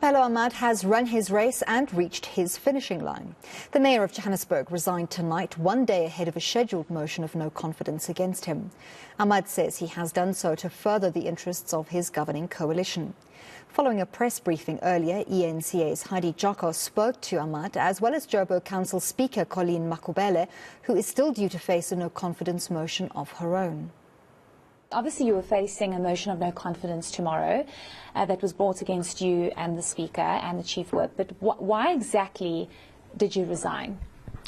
Thapelo Amad has run his race and reached his finishing line. The mayor of Johannesburg resigned tonight, one day ahead of a scheduled motion of no confidence against him. Amad says he has done so to further the interests of his governing coalition. Following a press briefing earlier, eNCA's Heidi Giokos spoke to Amad, as well as Joburg Council Speaker Colleen Makhubele, who is still due to face a no confidence motion of her own. Obviously, you were facing a motion of no confidence tomorrow that was brought against you and the Speaker and the Chief Whip. But why exactly did you resign?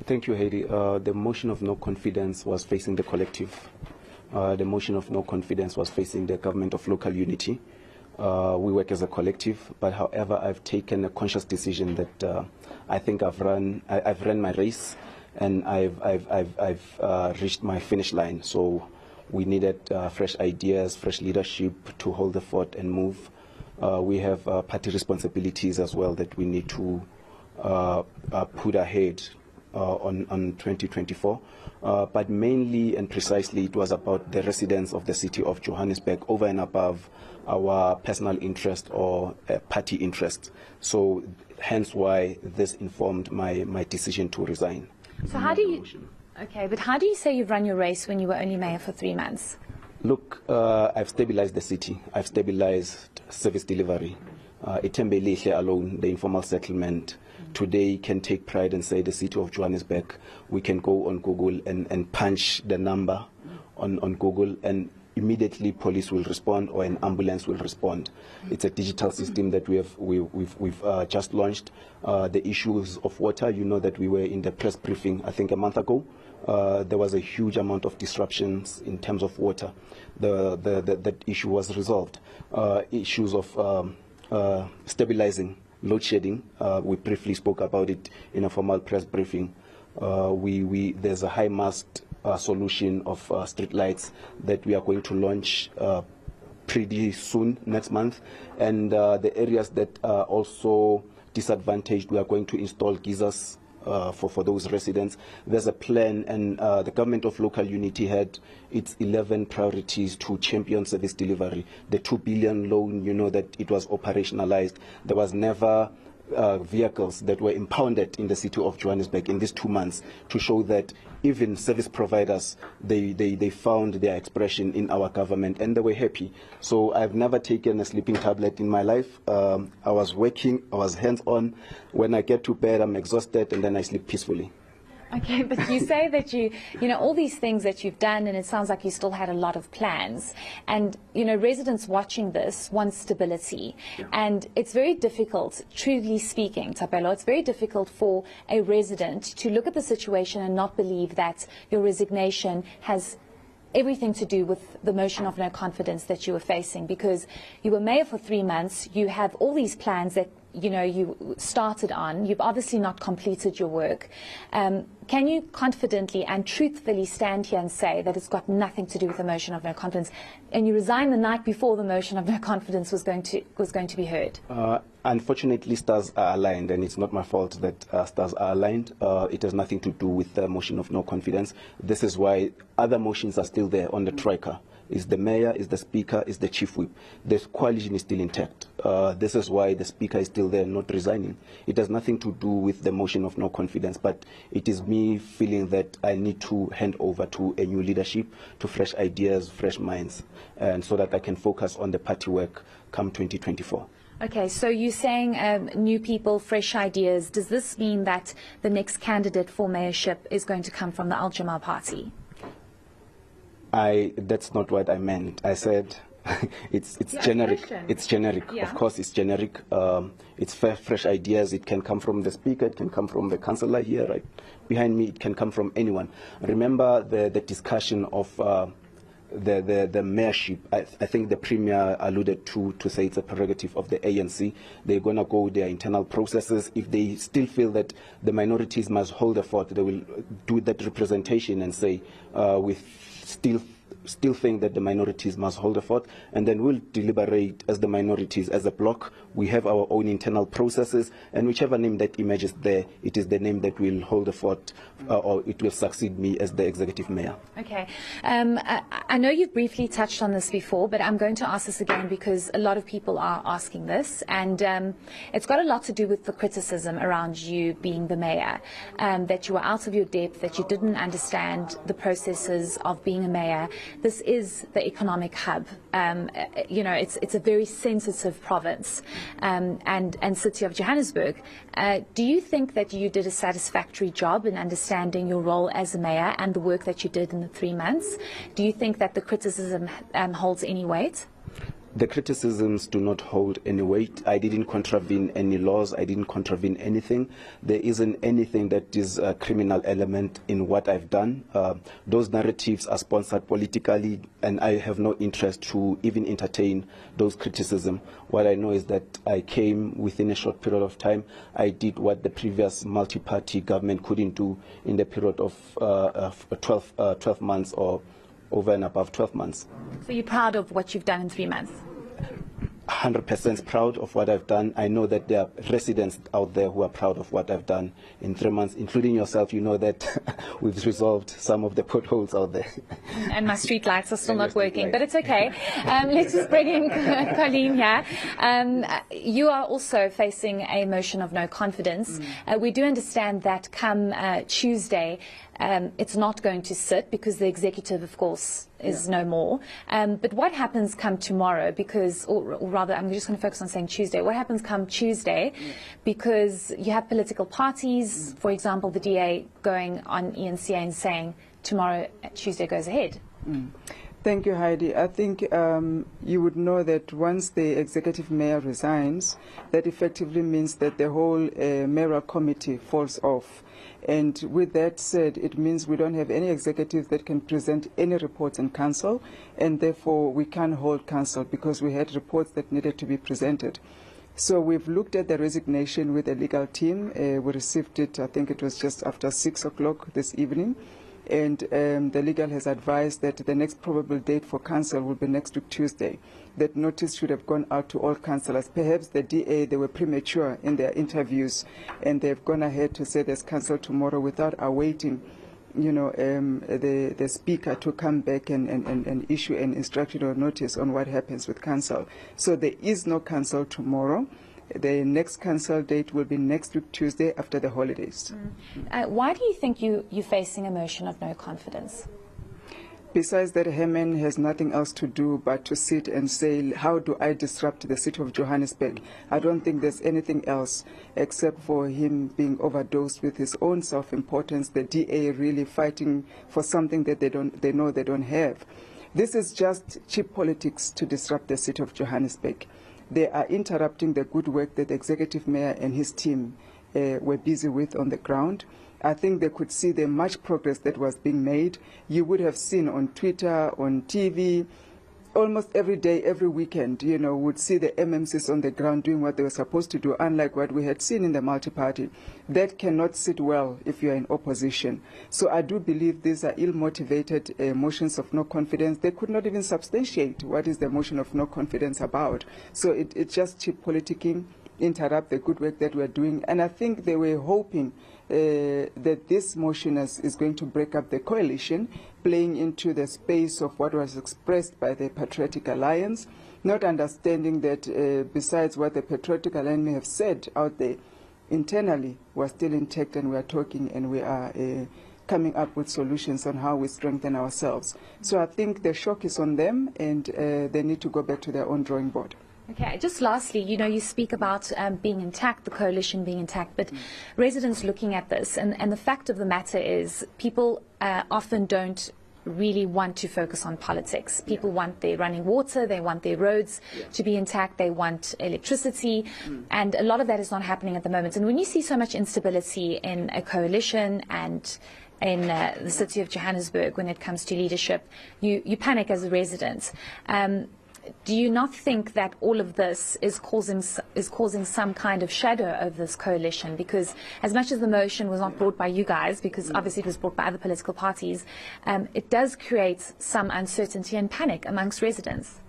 Thank you, Heidi. The motion of no confidence was facing the collective. The motion of no confidence was facing the government of local unity. We work as a collective, but however, I've taken a conscious decision that I think I've run my race and I've reached my finish line. So we needed fresh ideas, fresh leadership to hold the fort and move. We have party responsibilities as well that we need to put ahead on 2024. But mainly and precisely it was about the residents of the city of Johannesburg over and above our personal interest or party interest. So hence why this informed my decision to resign. So how do you... Okay, but how do you say you've run your race when you were only mayor for 3 months? Look, I've stabilized the city. I've stabilized service delivery. eThembelihle alone, the informal settlement, today can take pride and say the city of Johannesburg. We can go on Google and punch the number on Google and immediately police will respond or an ambulance will respond. It's a digital system that we've just launched. The issues of water, you know that we were in the press briefing, I think a month ago. There was a huge amount of disruptions in terms of water. That issue was resolved. Issues of stabilizing load shedding, we briefly spoke about it in a formal press briefing. There's a high mast solution of street lights that we are going to launch pretty soon, next month. And the areas that are also disadvantaged, we are going to install geysers for those residents. There's a plan, and the government of local unity had its 11 priorities to champion service delivery. The 2 billion loan, you know that it was operationalized. There was never vehicles that were impounded in the city of Johannesburg in these 2 months to show that even service providers, they found their expression in our government and they were happy. So I've never taken a sleeping tablet in my life. I was working, I was hands-on. When I get to bed, I'm exhausted and then I sleep peacefully. Okay, but you say that you know, all these things that you've done, and it sounds like you still had a lot of plans. And, you know, residents watching this want stability. Yeah. And it's very difficult, truly speaking, Thapelo, it's very difficult for a resident to look at the situation and not believe that your resignation has everything to do with the motion of no confidence that you were facing, because you were mayor for 3 months, you have all these plans that you started on. You've obviously not completed your work. Can you confidently and truthfully stand here and say that it's got nothing to do with the motion of no confidence, and you resigned the night before the motion of no confidence was going to be heard? Unfortunately, stars are aligned, and it's not my fault that stars are aligned. It has nothing to do with the motion of no confidence. This is why other motions are still there on the troika. Is the mayor, is the speaker, is the chief whip. The coalition is still intact. This is why the speaker is still there, not resigning. It has nothing to do with the motion of no confidence, but it is me feeling that I need to hand over to a new leadership, to fresh ideas, fresh minds, and so that I can focus on the party work come 2024. Okay, so you're saying new people, fresh ideas. Does this mean that the next candidate for mayorship is going to come from the Al Jamal party? That's not what I meant. I said it's generic. It's generic. Yeah. Of course, it's generic. It's fresh ideas. It can come from the speaker. It can come from the councillor here, right behind me. It can come from anyone. Remember the discussion of the mayorship. I think the premier alluded to say it's a prerogative of the ANC. They're going to go their internal processes. If they still feel that the minorities must hold the fort, they will do that representation and say we still still think that the minorities must hold the fort, and then we'll deliberate as the minorities, as a bloc. We have our own internal processes, and whichever name that emerges there, it is the name that will hold the fort, or it will succeed me as the executive mayor. Okay. I know you've briefly touched on this before, but I'm going to ask this again because a lot of people are asking this, and it's got a lot to do with the criticism around you being the mayor, that you were out of your depth, that you didn't understand the processes of being a mayor. This is the economic hub. You know, it's a very sensitive province, and city of Johannesburg. Do you think that you did a satisfactory job in understanding your role as a mayor and the work that you did in the 3 months? Do you think that the criticism holds any weight? The criticisms do not hold any weight. I didn't contravene any laws. I didn't contravene anything. There isn't anything that is a criminal element in what I've done. Those narratives are sponsored politically, and I have no interest to even entertain those criticisms. What I know is that I came within a short period of time. I did what the previous multi-party government couldn't do in the period of 12 months, or over and above 12 months. So you're proud of what you've done in 3 months? 100% proud of what I've done. I know that there are residents out there who are proud of what I've done in 3 months, including yourself. You know that we've resolved some of the potholes out there. And my street lights are still not working, but it's okay. Let's just bring in Colleen here. You are also facing a motion of no confidence. We do understand that come Tuesday, it's not going to sit because the executive, of course, is no more. But what happens come tomorrow? Because, or rather, I'm just going to focus on saying Tuesday. What happens come Tuesday? Because you have political parties, for example, the DA going on eNCA and saying tomorrow, Tuesday goes ahead. Thank you, Heidi. I think you would know that once the executive mayor resigns, that effectively means that the whole mayoral committee falls off. And with that said, it means we don't have any executive that can present any reports in council, and therefore we can't hold council because we had reports that needed to be presented. So we've looked at the resignation with the legal team. We received it, I think it was just after 6 o'clock this evening. And the legal has advised that the next probable date for council will be next week, Tuesday. That notice should have gone out to all councillors. Perhaps the DA, they were premature in their interviews, and they've gone ahead to say there's council tomorrow without awaiting, you know, the speaker to come back and issue an instruction or notice on what happens with council. So there is no council tomorrow. The next council date will be next week, Tuesday, after the holidays. Why do you think you're facing a motion of no confidence? Besides that, Herman has nothing else to do but to sit and say, how do I disrupt the city of Johannesburg? I don't think there's anything else except for him being overdosed with his own self-importance, the DA really fighting for something that they know they don't have. This is just cheap politics to disrupt the city of Johannesburg. They are interrupting the good work that the executive mayor and his team were busy with on the ground. I think they could see the much progress that was being made. You would have seen on Twitter, on TV, almost every day, every weekend, you know, would see the MMCs on the ground doing what they were supposed to do, unlike what we had seen in the multi-party. That cannot sit well if you are in opposition. So I do believe these are ill-motivated motions of no confidence. They could not even substantiate what is the motion of no confidence about. So it's just cheap politicking, interrupt the good work that we're doing. And I think they were hoping that this motion is going to break up the coalition, playing into the space of what was expressed by the Patriotic Alliance, not understanding that besides what the Patriotic Alliance may have said out there, internally we're still intact and we're talking and we are coming up with solutions on how we strengthen ourselves. So I think the shock is on them, and they need to go back to their own drawing board. Okay, just lastly, you know, you speak about being intact, the coalition being intact, but residents looking at this, and the fact of the matter is people often don't really want to focus on politics. People want their running water, they want their roads to be intact, they want electricity, and a lot of that is not happening at the moment. And when you see so much instability in a coalition and in the city of Johannesburg when it comes to leadership, you panic as a resident. do you not think that all of this is causing some kind of shadow over this coalition? Because as much as the motion was not brought by you guys, because obviously it was brought by other political parties, it does create some uncertainty and panic amongst residents.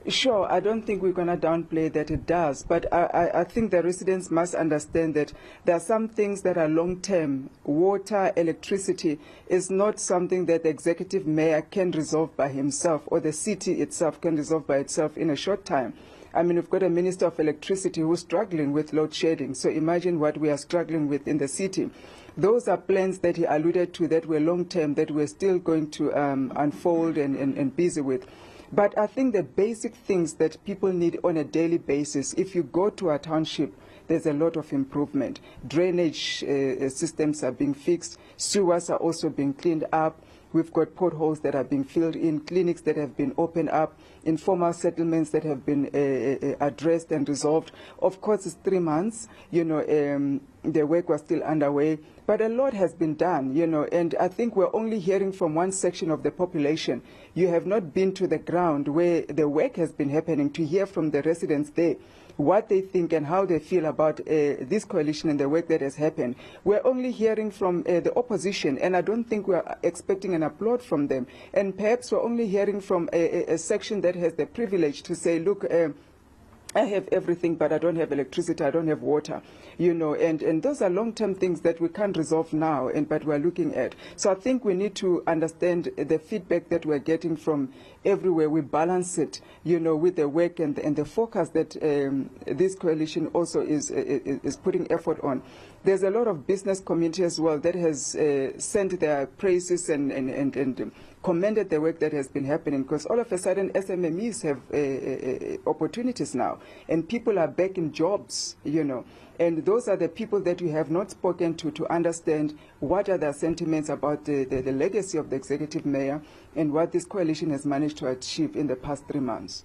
Sure, I don't think we're going to downplay that it does, but I think the residents must understand that there are some things that are long-term. Water, electricity is not something that the executive mayor can resolve by himself, or the city itself can resolve by itself in a short time. I mean, we've got a minister of electricity who's struggling with load shedding, so imagine what we are struggling with in the city. Those are plans that he alluded to that were long-term, that we're still going to unfold and busy with. But I think the basic things that people need on a daily basis, if you go to a township, there's a lot of improvement. Drainage systems are being fixed. Sewers are also being cleaned up. We've got potholes that are being filled in, clinics that have been opened up, informal settlements that have been addressed and resolved. Of course, it's 3 months. The work was still underway. But a lot has been done, and I think we're only hearing from one section of the population. You have not been to the ground where the work has been happening to hear from the residents there what they think and how they feel about this coalition and the work that has happened. We're only hearing from the opposition, and I don't think we're expecting an applaud from them. And perhaps we're only hearing from a section that has the privilege to say, look, I have everything, but I don't have electricity, I don't have water, and those are long-term things that we can't resolve now, but we're looking at. So I think we need to understand the feedback that we're getting from everywhere. We balance it, with the work and the focus that this coalition also is putting effort on. There's a lot of business community as well that has sent their praises and commended the work that has been happening, because all of a sudden SMMEs have opportunities now, and people are back in jobs, and those are the people that we have not spoken to understand what are their sentiments about the legacy of the executive mayor and what this coalition has managed to achieve in the past 3 months.